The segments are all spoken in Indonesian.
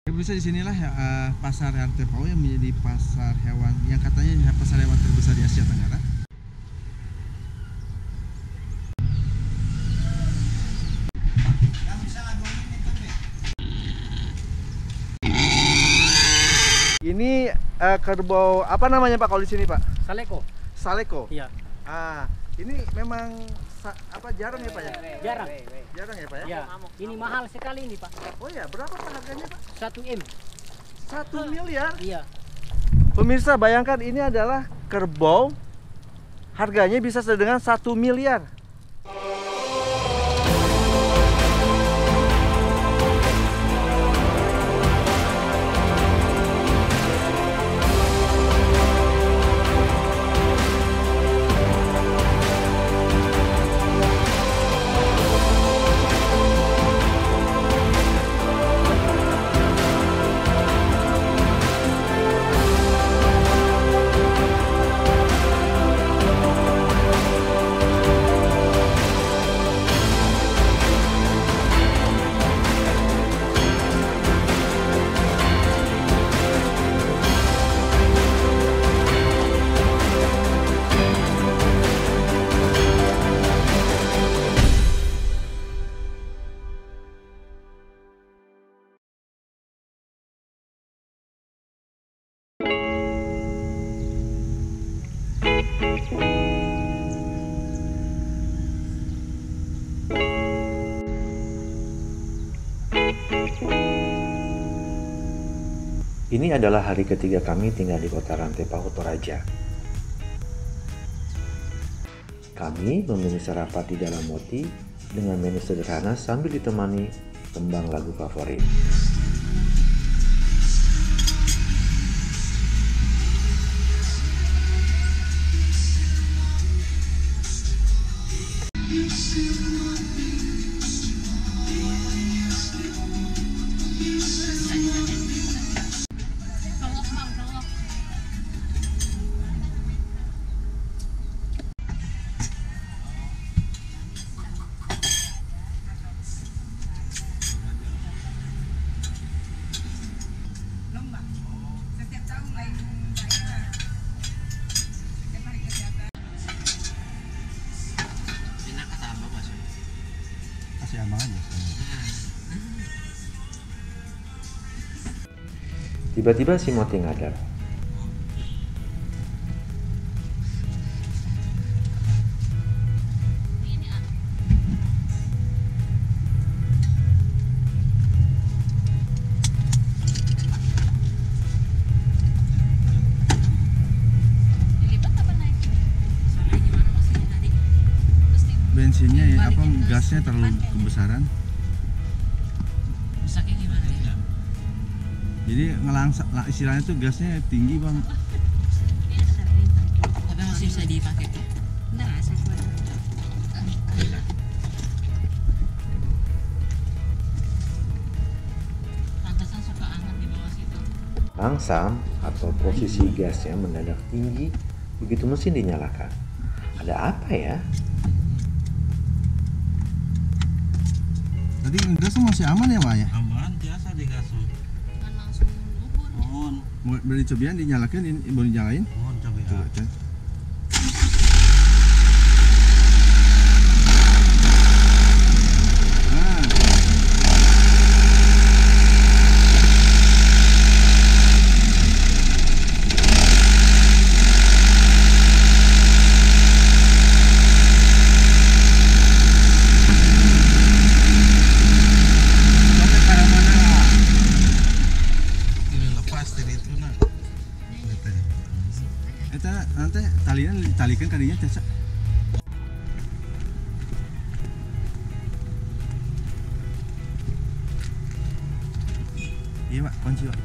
Bisa di sinilah ya, pasar RTPO yang menjadi pasar hewan yang katanya pasar hewan terbesar di Asia Tenggara. Ini kerbau apa namanya Pak kalau di sini Pak? Saleko. Saleko. Iya. Ini memang jarang ya Pak ya? Jarang. Jarang ya Pak ya? Ya. Ini mahal sekali ini Pak. Oh ya, berapa Pak harganya Pak? 1 M. 1 miliar? Iya. Pemirsa bayangkan ini adalah kerbau, harganya bisa sedengan 1 miliar. Ini adalah hari ketiga kami tinggal di kota Rantepao, Toraja. Kami memilih sarapan di dalam moti dengan menu sederhana sambil ditemani tembang lagu favorit. Tiba-tiba si Moti ngadar. Bensinnya ya, gasnya terlalu kebesaran. Rusaknya gimana ya? Jadi istilahnya tuh gasnya tinggi bang. Tapi masih bisa dipakai. Enggak, saya kuat. Pantesan suka hangat di bawah situ. Langsam atau posisi gasnya mendadak tinggi begitu mesin dinyalakan. Ada apa ya? Tadi gas masih aman ya Pak ya? Aman, biasa digas. Kan langsung lubur. Mohon, Mau beri cobian dinyalakan, ini mau dinyalain? mohon coba ya. Coba cek. Ini lepas dari itu nah. Nanti talikan kadinya Caca. Iya Pak, kunci Pak.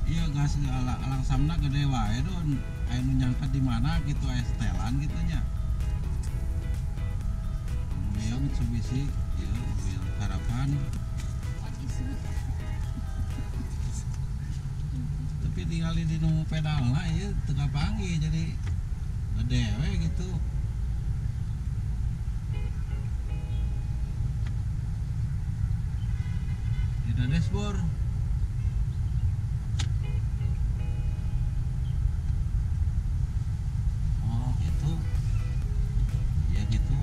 Iya gas langsamna gede wae don. Anu nyangkat di mana gitu setelan gitu nya. Ya Mitsubishi, ya mobil tingali di nu pedalna ieu teu kapanggih jadi gede we gitu. Tidak dashboard. Oh gitu. Ya gitu.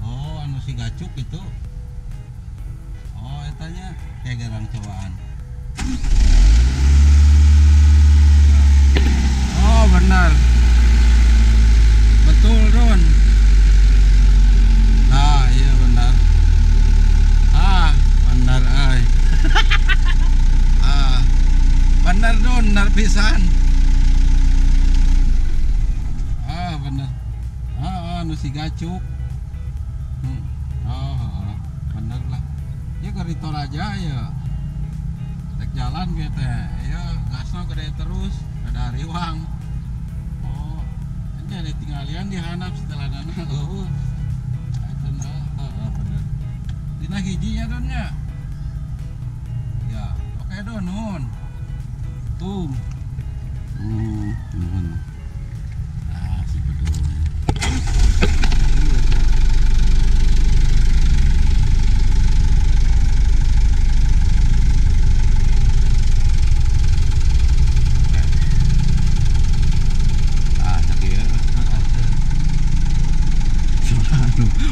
Oh anu si gacuk gitu. Oh etanya kayak garang cobaan. Oh benar. Betul Don. Nah iya benar. Benar ay. Benar Don, benar pisan. Benar. Anu si gacuk. Bener lah. Ya ke Toraja ya. Tek jalan gitu ya. Gasna gede terus, ada riwang. Oh, jadi tinggalian dihanap setelah dana. Oh. Bener. Dina hijinya Don ya. Ya, oke Don nun. Tuh. Si bedul.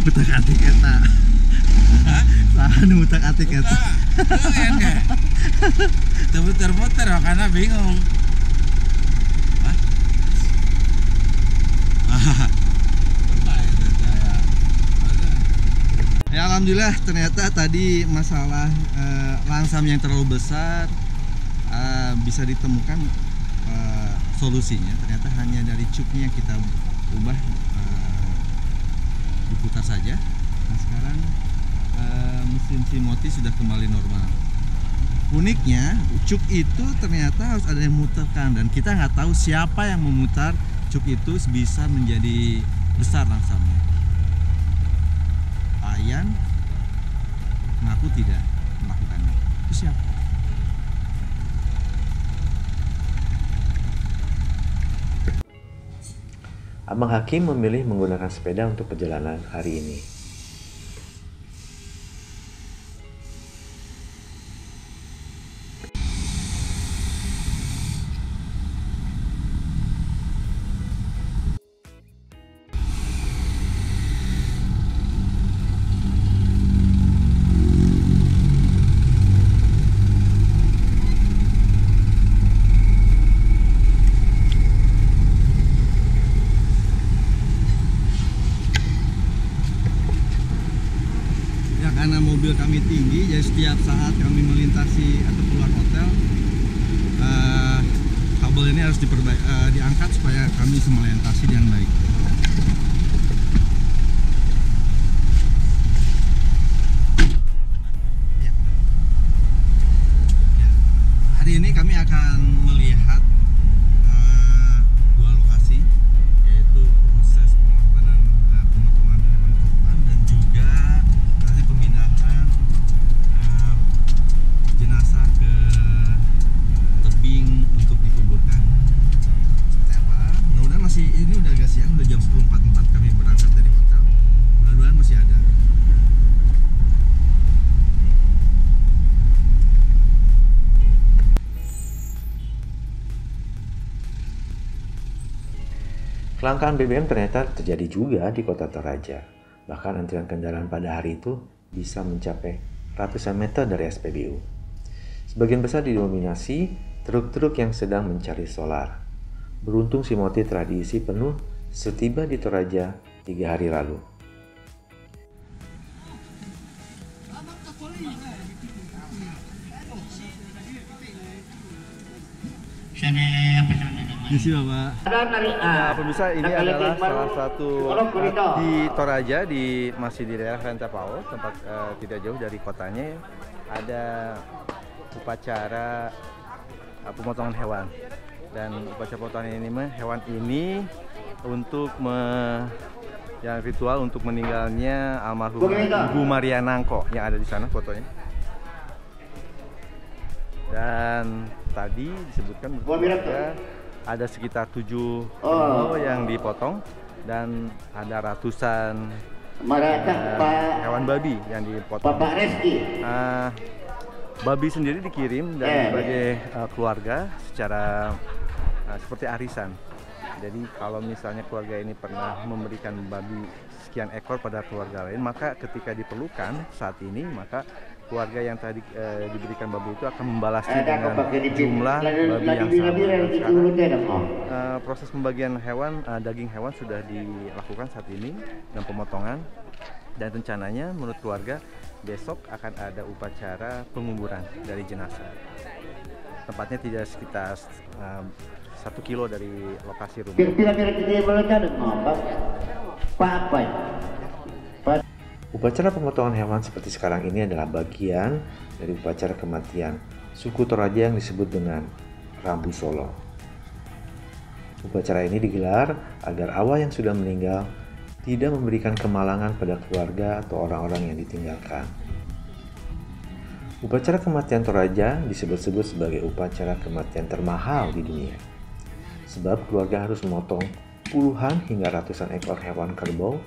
Utak-atik eta. Sahanu utak-atik eta. Tuh muter-muter karena bingung. Ya alhamdulillah ternyata tadi masalah langsam yang terlalu besar bisa ditemukan solusinya. Ternyata hanya dari cupnya yang kita ubah, diputar saja. Nah sekarang mesin Simoti sudah kembali normal. Uniknya cuk itu ternyata harus ada yang memutarkan dan kita nggak tahu siapa yang memutar cuk itu bisa menjadi besar langsamnya. Ayan mengaku tidak melakukannya. Itu siapa? Abang Hakim memilih menggunakan sepeda untuk perjalanan hari ini. Karena mobil kami tinggi, jadi setiap saat kami melintasi atau keluar hotel, kabel ini harus diangkat supaya kami bisa melintasi dengan baik. Hari ini kami akan melihat dua lokasi, yaitu proses pemotongan hewan kurban dan juga pemindahan jenazah ke tebing untuk dikuburkan. Seperti apa? Mudah-mudahan masih, ini udah agak siang, udah jam 10.44 kami berangkat dari hotel. Mudah-mudahan masih ada. Kelangkaan BBM ternyata terjadi juga di kota Toraja. Bahkan antrian kendaraan pada hari itu bisa mencapai ratusan meter dari SPBU. Sebagian besar didominasi truk-truk yang sedang mencari solar. Beruntung Simoti telah diisi penuh setiba di Toraja 3 hari lalu. Misi Bapak. Nah, pemirsa, ini adalah salah satu di Toraja, masih di daerah Rantapao, tempat tidak jauh dari kotanya. Ada upacara pemotongan hewan, dan upacara pemotongan hewan ini untuk yang ritual untuk meninggalnya almarhum Ibu Maria Nangko yang ada di sana fotonya. Dan tadi disebutkan keluarga ada sekitar 7 kerbau yang dipotong dan ada ratusan hewan babi yang dipotong. Babi sendiri dikirim dari berbagai keluarga secara seperti arisan. Jadi kalau misalnya keluarga ini pernah memberikan babi sekian ekor pada keluarga lain, maka ketika diperlukan saat ini, maka keluarga yang tadi diberikan babi itu akan membalasnya dengan jumlah babi yang sama. Sekarang proses pembagian hewan, daging hewan sudah dilakukan saat ini dan pemotongan, dan rencananya menurut keluarga besok akan ada upacara penguburan dari jenazah. Tempatnya tidak sekitar 1 kilo dari lokasi rumah. Upacara pemotongan hewan seperti sekarang ini adalah bagian dari upacara kematian suku Toraja yang disebut dengan Rambu Solo. Upacara ini digelar agar arwah yang sudah meninggal tidak memberikan kemalangan pada keluarga atau orang-orang yang ditinggalkan. Upacara kematian Toraja disebut-sebut sebagai upacara kematian termahal di dunia. Sebab keluarga harus memotong puluhan hingga ratusan ekor hewan kerbau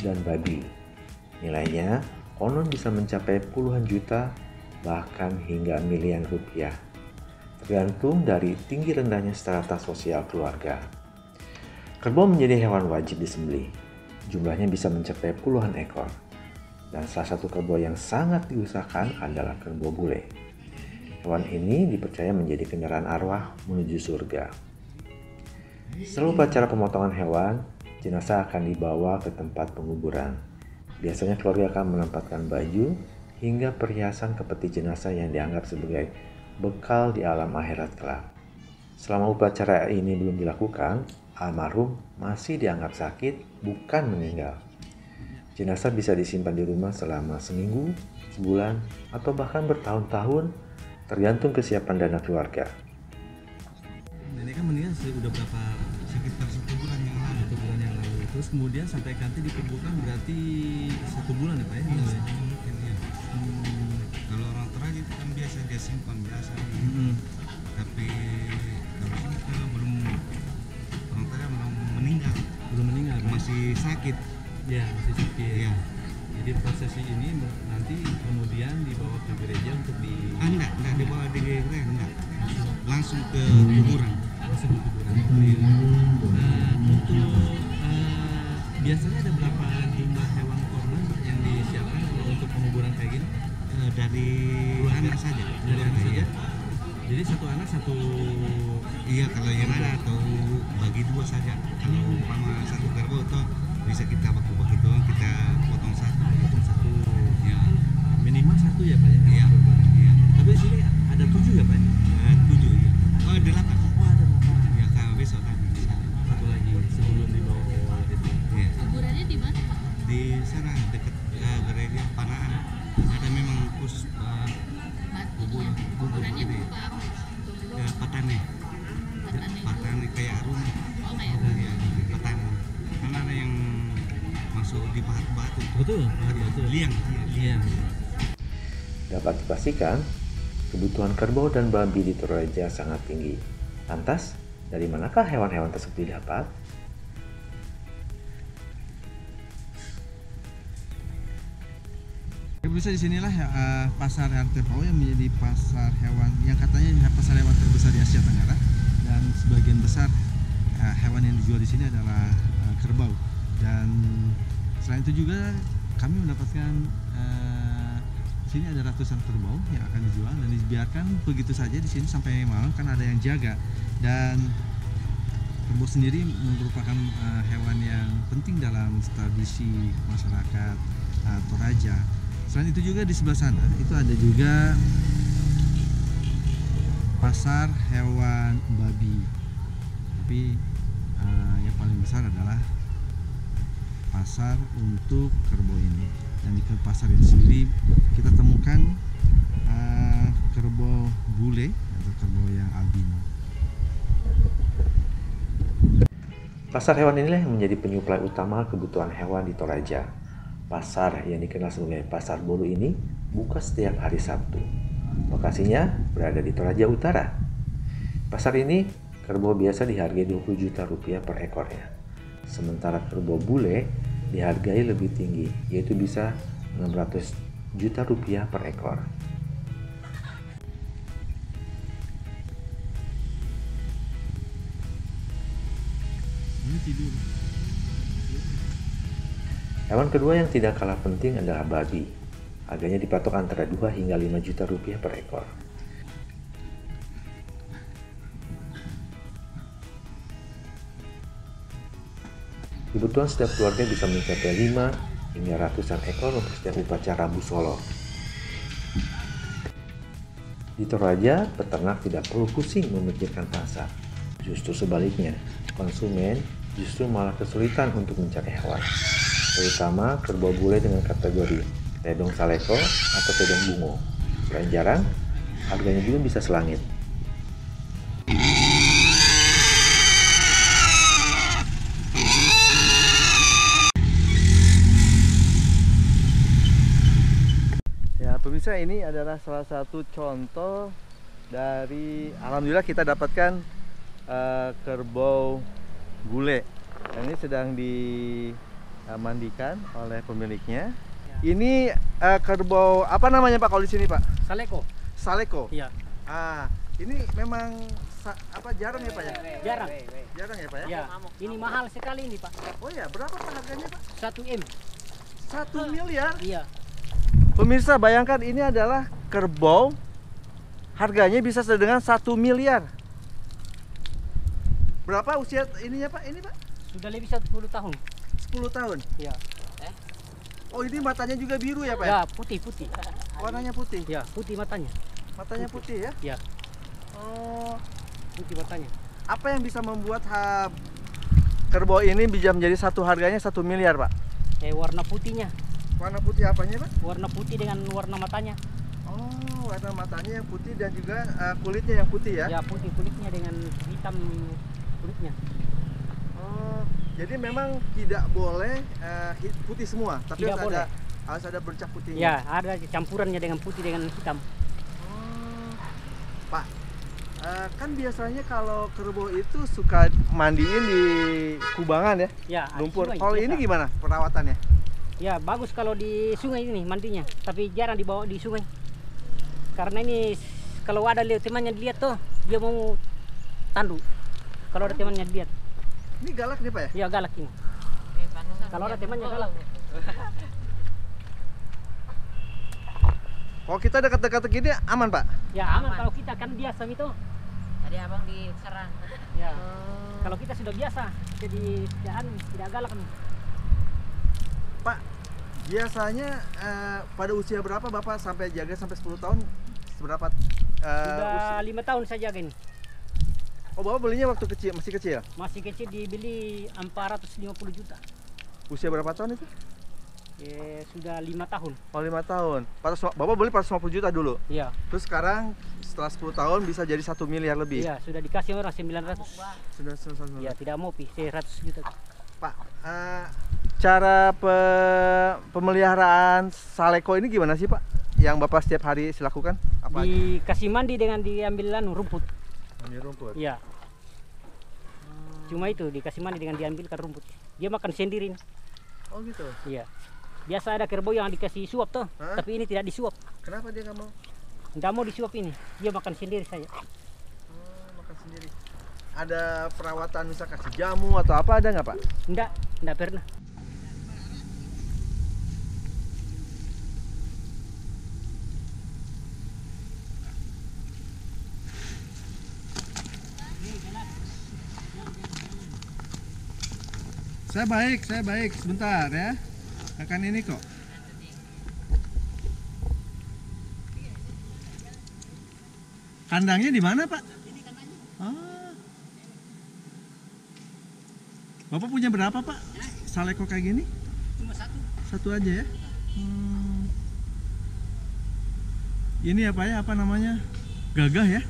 dan babi. Nilainya konon bisa mencapai puluhan juta, bahkan hingga miliaran rupiah. Tergantung dari tinggi rendahnya strata sosial keluarga. Kerbau menjadi hewan wajib disembelih. Jumlahnya bisa mencapai puluhan ekor. Dan salah satu kerbau yang sangat diusahakan adalah kerbau bule. Hewan ini dipercaya menjadi kendaraan arwah menuju surga. Setelah upacara pemotongan hewan, jenazah akan dibawa ke tempat penguburan. Biasanya keluarga akan menempatkan baju hingga perhiasan ke peti jenazah yang dianggap sebagai bekal di alam akhirat kelak. Selama upacara ini belum dilakukan, almarhum masih dianggap sakit, bukan meninggal. Jenazah bisa disimpan di rumah selama seminggu, sebulan, atau bahkan bertahun-tahun, tergantung kesiapan dana keluarga. Nenek kan meninggal sudah berapa? Sekitar 1 bulan yang lalu. 1 bulan yang lalu. Terus kemudian sampai nanti dikuburkan berarti 1 bulan ya Pak ya? Iya, mungkin ya. Kalau orang Toraja itu kan biasa dia simpan biasa. Tapi kalau sini kan belum, orang Toraja belum meninggal. Belum meninggal. Masih sakit. Ya, masih sakit. Iya. Jadi prosesi ini nanti kemudian dibawa ke gereja untuk enggak dibawa di gereja, enggak. Langsung ke kuburan. Langsung ke kuburan. Untuk biasanya ada berapa jumlah hewan korban yang disiapkan untuk penguburan kayak gini? Dari anak saja. Dari anak saja. Iya. Jadi satu anak satu. Iya, kalau yang ada atau bagi 2 saja. Kalau umpama 1 kerbau tuh bisa kita bagi doang, kita potong 1. Potong 1. Ya. Minimal 1 ya Pak ya? Iya. Iya. Tapi di sini ada 7 ya Pak ya? 7 ya. Oh, 8. Oh ada 8. Ya, kalau besok kan. Satu lagi sebelum dibawa ke itu. Iya. Kuburannya di mana? Di sana dekat gereja Panaan. Ada memang khusus Kuburannya berupa apa? petani. Petani kayak rumah. Oh kayak rumah. Iya, petani. Kan ada yang masuk di batu. Betul, betul. Liang. Iya. Dapat dipastikan, kebutuhan kerbau dan babi di Toraja sangat tinggi. Lantas, dari manakah hewan-hewan tersebut didapat? Bisa di sinilah ya, pasar RTPAO yang menjadi pasar hewan yang katanya pasar hewan terbesar di Asia Tenggara, dan sebagian besar hewan yang dijual di sini adalah kerbau. Dan selain itu juga kami mendapatkan di sini ada ratusan kerbau yang akan dijual dan dibiarkan begitu saja di sini sampai malam, kan ada yang jaga. Dan kerbau sendiri merupakan hewan yang penting dalam tradisi masyarakat Toraja. Selain itu juga di sebelah sana itu ada juga pasar hewan babi. Tapi yang paling besar adalah pasar untuk kerbau ini. Dan di pasar ini sendiri kita temukan kerbau bule atau kerbau yang albino. Pasar hewan inilah yang menjadi penyuplai utama kebutuhan hewan di Toraja. Pasar yang dikenal sebagai Pasar Bolu ini buka setiap hari Sabtu. Lokasinya berada di Toraja Utara. Pasar ini kerbau biasa dihargai 20 juta rupiah per ekornya. Sementara kerbau bule dihargai lebih tinggi, yaitu bisa 600 juta rupiah per ekor. Hewan kedua yang tidak kalah penting adalah babi. Harganya dipatok antara 2 hingga 5 juta rupiah per ekor. Kebutuhan setiap keluarga bisa mencapai 5 hingga ratusan ekor untuk setiap upacara busolo. Di Toraja, peternak tidak perlu pusing memikirkan pasar. Justru sebaliknya, konsumen justru malah kesulitan untuk mencari hewan, terutama kerbau bule dengan kategori tedong saleko atau tedong bungo. Selain jarang, harganya juga bisa selangit. Ya pemirsa, ini adalah salah satu contoh dari alhamdulillah kita dapatkan kerbau bule. Dan ini sedang dimandikan oleh pemiliknya. Ini kerbau apa namanya Pak kalau di sini Pak? Saleko. Saleko. Iya. Ini memang jarang ya Pak ya? Jarang. Jarang ya Pak ya? Ya. Ini mahal sekali ini Pak. Oh ya, berapa Pak harganya Pak? 1 M. 1 miliar. Iya. Pemirsa bayangkan ini adalah kerbau, harganya bisa sedengan 1 miliar. Berapa usia ininya Pak? Ini Pak? Sudah lebih 10 tahun. 10 tahun? Iya. Oh ini matanya juga biru ya Pak? Ya, putih-putih. Warnanya putih? Ya, putih matanya. Matanya putih ya? Ya, Oh, putih matanya. apa yang bisa membuat kerbau ini bisa menjadi harganya 1 miliar Pak? Warna putihnya. Warna putih apanya Pak? Warna putih dengan warna matanya. Oh, warna matanya yang putih dan juga kulitnya yang putih ya? Ya, putih kulitnya dengan hitam kulitnya. Oh, jadi memang tidak boleh putih semua, tapi Tidak boleh. harus ada bercak putihnya. Ya, ada campurannya dengan putih dengan hitam. Oh, Pak, kan biasanya kalau kerbau itu suka mandiin di kubangan ya, Ya, lumpur. sungai, Kalau ini biasa. gimana perawatannya? Ya, bagus kalau di sungai ini mandinya, tapi jarang dibawa di sungai. Karena ini kalau ada temannya dilihat tuh, dia mau tandu. Kalau ada temannya dilihat, Ini galak nih Pak ya? ya galak ini. Kalau ada temannya galak. Kalau kita dekat-dekat gini aman Pak? Ya aman kalau kita kan biasa itu. Tadi abang diserang. Ya. Kalau kita sudah biasa, jadi tidak galak nih. Pak, biasanya pada usia berapa Bapak sampai jaga sampai 10 tahun? Seberapa Sudah 5 tahun saya jaga ini. Oh, Bapak belinya waktu kecil, masih kecil? Masih kecil dibeli 450 juta. Usia berapa tahun itu? Sudah 5 tahun. Oh, 5 tahun. Bapak beli 450 juta dulu. Iya. Terus sekarang setelah 10 tahun bisa jadi 1 miliar lebih. Iya, sudah dikasih orang 900. Sudah selesai. Ya, tidak mau pi 100 juta. Pak, cara pemeliharaan saleko ini gimana sih Pak? Yang Bapak setiap hari lakukan? Apa aja? Dikasih mandi dengan diambil rumput. Mandi rumput. Iya. Cuma itu dikasih mandi dengan diambilkan rumput. Dia makan sendiri. Oh gitu. Iya. Biasa ada kerbau yang dikasih suap tuh, Hah? tapi ini tidak disuap. Kenapa dia nggak mau? Nggak mau disuap ini. Dia makan sendiri saja. Oh, makan sendiri. Ada perawatan misal kasih jamu atau apa ada nggak Pak? Nggak pernah. Saya baik. Sebentar ya. Akan ini kok. Kandangnya di mana, Pak? Ah. Bapak punya berapa, Pak? Saleko kayak gini? Cuma satu. Satu aja ya? Ini apa ya? Apa namanya? Gagah ya?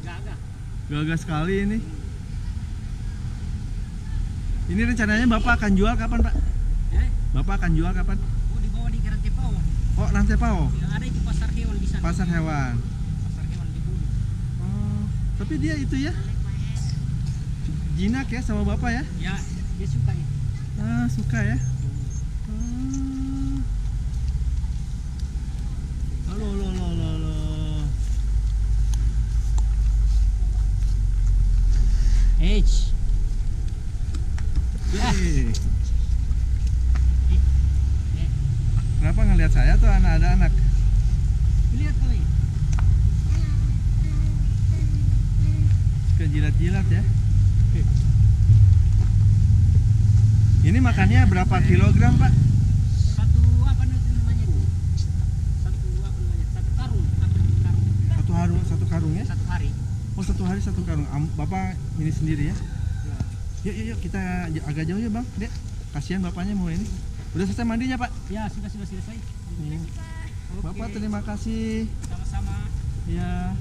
Gagah. Gagah sekali ini. Ini rencananya Bapak akan jual kapan, Pak? Bapak akan jual kapan? Oh, dibawa di Rantai Pao. Oh, Rantai Pao. Ya, ada itu pasar hewan di sana. Pasar hewan. Tapi dia itu ya jinak ya sama bapak ya? Ya, dia suka ya. Ah, suka ya? Halo. H. Kenapa ngelihat saya tuh ada anak? Lihat kali. Suka jilat-jilat ya. Ini makannya berapa kilogram, Pak? Satu apa namanya itu? Satu apa namanya? Satu karung. Satu karung ya? Satu hari. Oh, satu hari satu karung. Bapak ini sendiri ya? Yuk kita agak jauh ya, Bang. Dek, kasihan bapaknya mau ini. Udah selesai mandinya, Pak? Ya, sudah selesai. Bapak terima kasih. Sama-sama. Ya.